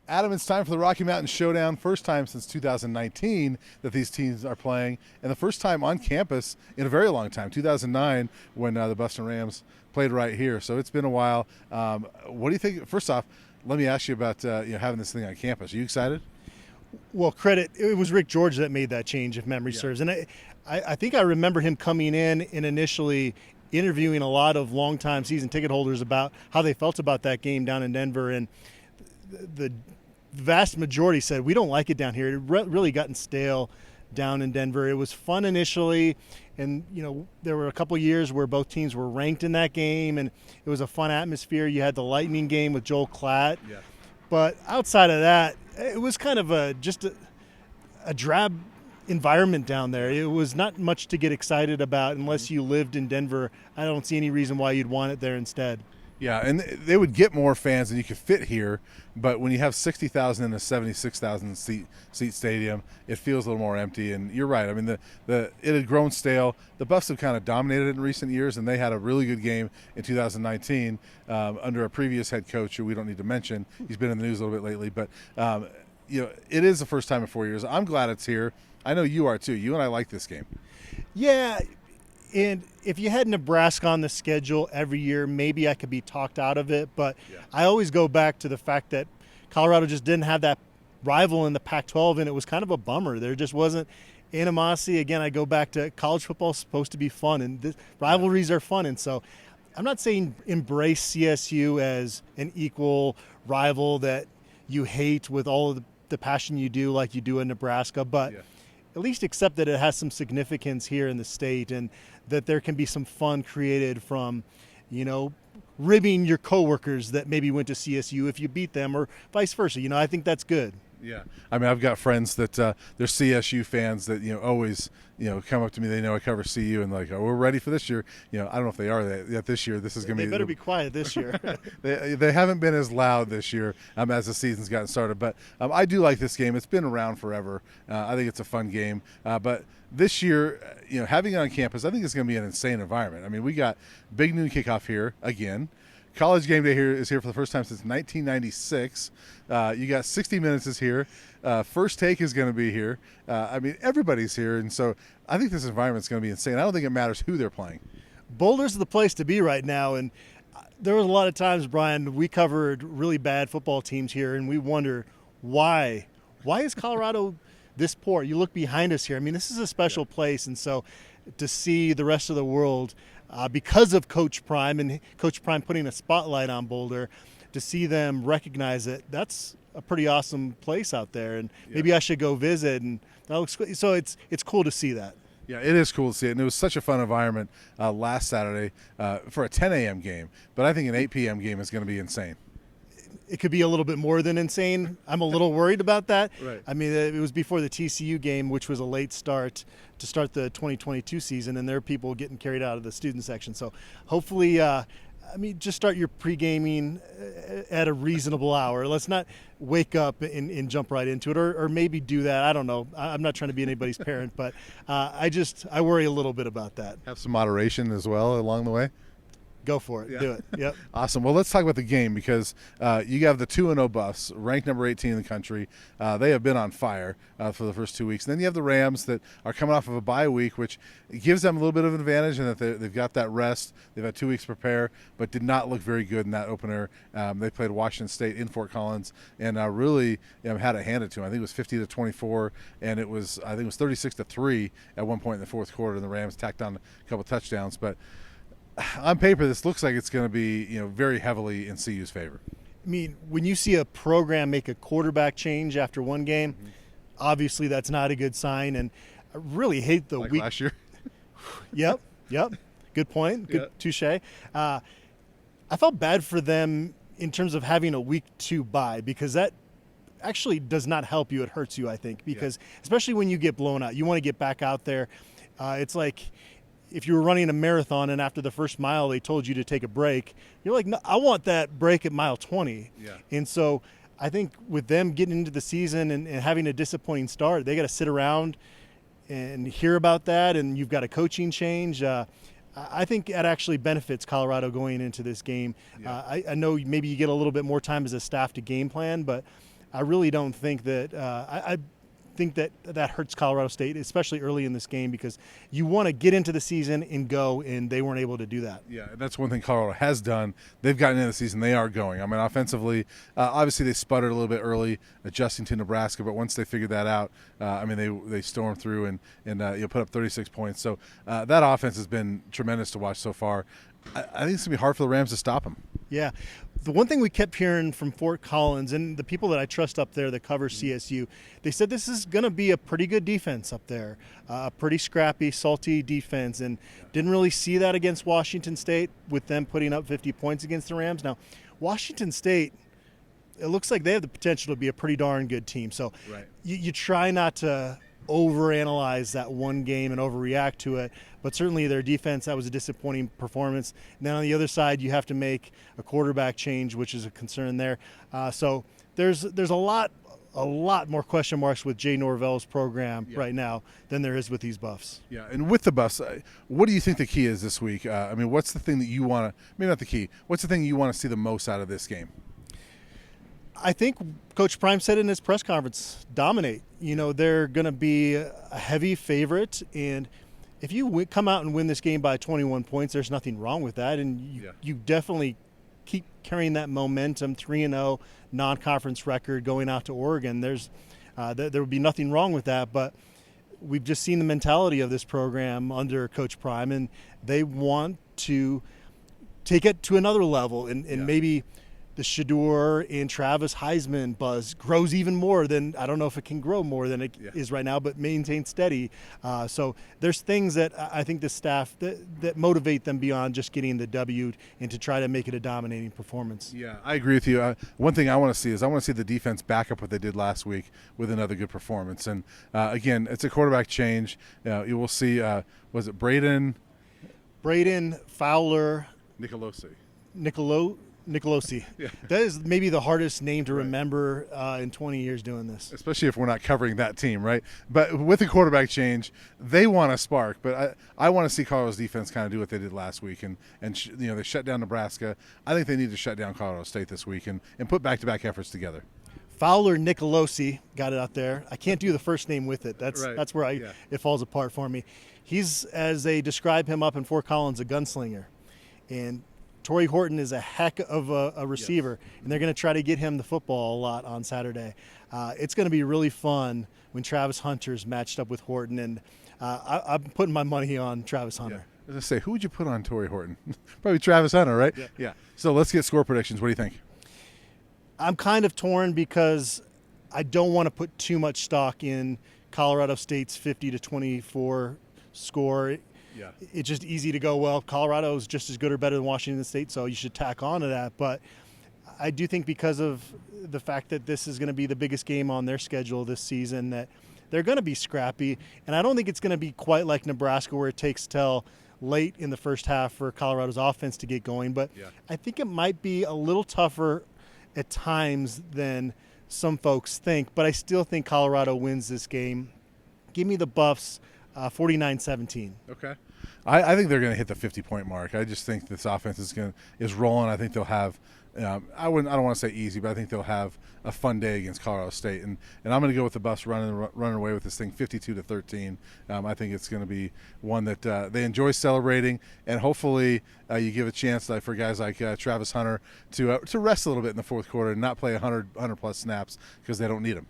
Adam, it's time for the Rocky Mountain Showdown. First time since 2019 that these teams are playing, and the first time on campus in a very long time, 2009, when the Boston Rams played right here. So it's been a while. What do you think? First off, let me ask you about having this thing on campus. Are you excited? Well, it was Rick George that made that change, if memory serves. And I think I remember him coming in and initially interviewing a lot of longtime season ticket holders about how they felt about that game down in Denver. And the vast majority said, we don't like it down here. It really gotten stale down in Denver. It was fun initially. And, there were a couple years where both teams were ranked in that game, and it was a fun atmosphere. You had the Lightning game with Joel Klatt. Yeah. But outside of that, it was kind of just a drab environment down there. It was not much to get excited about unless you lived in Denver. I don't see any reason why you'd want it there instead. Yeah, and they would get more fans than you could fit here, but when you have 60,000 in a 76,000 seat stadium, it feels a little more empty. And you're right. I mean, it had grown stale. The Buffs have kind of dominated in recent years, and they had a really good game in 2019 under a previous head coach who we don't need to mention. He's been in the news a little bit lately, but it is the first time in 4 years. I'm glad it's here. I know you are too. You and I like this game. Yeah. And if you had Nebraska on the schedule every year, maybe I could be talked out of it. But I always go back to the fact that Colorado just didn't have that rival in the Pac-12, and it was kind of a bummer. There just wasn't animosity. Again, I go back to college football is supposed to be fun, and rivalries are fun. And so I'm not saying embrace CSU as an equal rival that you hate with all of the passion you do like you do in Nebraska, but at least accept that it has some significance here in the state and that there can be some fun created from, ribbing your coworkers that maybe went to CSU if you beat them or vice versa. I think that's good. Yeah. I mean, I've got friends that they're CSU fans that, always, come up to me. They know I cover CU and like, oh, we're ready for this year. I don't know if they are yet this year. This is going to be. They better be quiet this year. They haven't been as loud this year as the season's gotten started. But I do like this game. It's been around forever. I think it's a fun game. But this year, having it on campus, I think it's going to be an insane environment. I mean, we got big noon kickoff here again. College game day is here for the first time since 1996. You got 60 Minutes is here. First Take is going to be here. I mean, everybody's here. And so I think this environment's going to be insane. I don't think it matters who they're playing. Boulder's the place to be right now. And there was a lot of times, Brian, we covered really bad football teams here, and we wonder why. Why is Colorado this poor? You look behind us here. I mean, this is a special place. And so to see the rest of the world because of Coach Prime and Coach Prime putting a spotlight on Boulder, to see them recognize it, that's a pretty awesome place out there. And maybe I should go visit. And that looks good. So it's cool to see that. Yeah, it is cool to see it. And it was such a fun environment last Saturday for a 10 a.m. game. But I think an 8 p.m. game is going to be insane. It could be a little bit more than insane. I'm a little worried about that. Right. I mean, it was before the TCU game, which was a late start to start the 2022 season, and there are people getting carried out of the student section. So hopefully, just start your pre-gaming at a reasonable hour. Let's not wake up and jump right into it, or maybe do that. I don't know. I'm not trying to be anybody's parent, but I worry a little bit about that. Have some moderation as well along the way. Go for it. Yeah. Do it. Yep. Awesome. Well, let's talk about the game because you have the 2-0 Buffs, ranked number 18 in the country. They have been on fire for the first 2 weeks. And then you have the Rams that are coming off of a bye week, which gives them a little bit of an advantage in that they've got that rest. They've had 2 weeks to prepare, but did not look very good in that opener. They played Washington State in Fort Collins and really had it handed to them. I think it was 50-24, and it was 36-3 at one point in the fourth quarter, and the Rams tacked on a couple touchdowns, but on paper, this looks like it's going to be, very heavily in CU's favor. I mean, when you see a program make a quarterback change after one game, obviously that's not a good sign. And I really hate the week last year. Yep. Good point. Good touche. I felt bad for them in terms of having a week 2 bye, because that actually does not help you. It hurts you, I think, because especially when you get blown out, you want to get back out there. It's like if you were running a marathon and after the first mile they told you to take a break, you're like, no, I want that break at mile 20. Yeah. And so I think with them getting into the season and having a disappointing start, they got to sit around and hear about that, and you've got a coaching change. I think that actually benefits Colorado going into this game. Yeah. I know maybe you get a little bit more time as a staff to game plan, but I really don't think that I think that hurts Colorado State, especially early in this game, because you want to get into the season and go, and they weren't able to do that. Yeah, and that's one thing Colorado has done. They've gotten into the season. They are going. I mean, offensively, obviously they sputtered a little bit early adjusting to Nebraska, but once they figured that out, I mean, they stormed through and you put up 36 points. So that offense has been tremendous to watch so far. I think it's going to be hard for the Rams to stop them. Yeah. The one thing we kept hearing from Fort Collins and the people that I trust up there that cover CSU, they said this is going to be a pretty good defense up there, a pretty scrappy, salty defense, and didn't really see that against Washington State with them putting up 50 points against the Rams. Now, Washington State, it looks like they have the potential to be a pretty darn good team. So you try not to overanalyze that one game and overreact to it, but certainly their defense, that was a disappointing performance. And then on the other side, you have to make a quarterback change, which is a concern there. So there's a lot more question marks with Jay Norvell's program right now than there is with these Buffs. Yeah, and with the Buffs, what do you think the key is this week? I mean, what's the thing that you want to – maybe not the key. What's the thing you want to see the most out of this game? I think Coach Prime said in his press conference, dominate. You know, they're going to be a heavy favorite, and if you come out and win this game by 21 points, there's nothing wrong with that, and you definitely keep carrying that momentum, 3-0 non-conference record going out to Oregon. There would be nothing wrong with that, but we've just seen the mentality of this program under Coach Prime, and they want to take it to another level, and maybe the Shador and Travis Heisman buzz grows even more than, I don't know if it can grow more than it is right now, but maintain steady. So there's things that I think the staff that motivate them beyond just getting the W and to try to make it a dominating performance. Yeah, I agree with you. One thing I want to see is the defense back up what they did last week with another good performance. And again, it's a quarterback change. You will see, was it Braden Fowler? Nicolosi. Yeah. That is maybe the hardest name to remember in 20 years doing this. Especially if we're not covering that team, right? But with the quarterback change, they want a spark. But I want to see Colorado's defense kind of do what they did last week. And they shut down Nebraska. I think they need to shut down Colorado State this week and put back-to-back efforts together. Fowler Nicolosi, got it out there. I can't do the first name with it. That's where it falls apart for me. He's, as they describe him up in Fort Collins, a gunslinger. And Torrey Horton is a heck of a receiver, and they're going to try to get him the football a lot on Saturday. It's going to be really fun when Travis Hunter's matched up with Horton, and I'm putting my money on Travis Hunter. Yeah. I was going to say, who would you put on Torrey Horton? Probably Travis Hunter, right? Yeah. So let's get score predictions. What do you think? I'm kind of torn because I don't want to put too much stock in Colorado State's 50-24 score. Yeah. It's just easy to go, well, Colorado is just as good or better than Washington State, so you should tack on to that. But I do think because of the fact that this is going to be the biggest game on their schedule this season, that they're going to be scrappy. And I don't think it's going to be quite like Nebraska where it takes till late in the first half for Colorado's offense to get going. But I think it might be a little tougher at times than some folks think. But I still think Colorado wins this game. Give me the Buffs. 49-17. Okay. I think they're going to hit the 50-point mark. I just think this offense is rolling. I think they'll have I don't want to say easy, but I think they'll have a fun day against Colorado State. And I'm going to go with the Buffs running away with this thing 52-13. I think it's going to be one that they enjoy celebrating, and hopefully you give a chance for guys like Travis Hunter to rest a little bit in the fourth quarter and not play 100-plus snaps because they don't need them.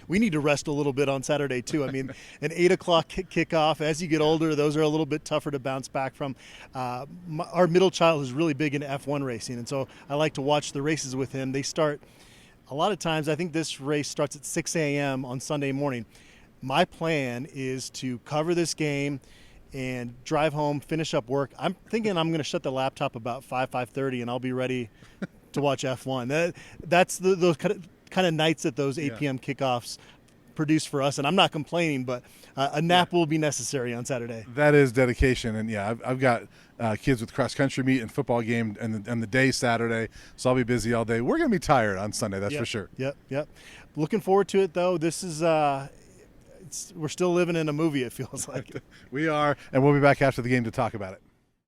We need to rest a little bit on Saturday, too. I mean, an 8 o'clock kickoff. As you get older, those are a little bit tougher to bounce back from. Our middle child is really big into F1 racing, and so I like to watch the races with him. They start a lot of times. I think this race starts at 6 a.m. on Sunday morning. My plan is to cover this game and drive home, finish up work. I'm thinking I'm going to shut the laptop about 5:30, and I'll be ready to watch F1. That's those kind of nights that those 8 p.m. kickoffs produce for us, and I'm not complaining, but a nap will be necessary on Saturday. That is dedication, and I've got kids with cross country meet and football game and the day Saturday, so I'll be busy all day. We're going to be tired on Sunday, that's for sure. Yep. Looking forward to it, though. This is we're still living in a movie, it feels like. We are, and we'll be back after the game to talk about it.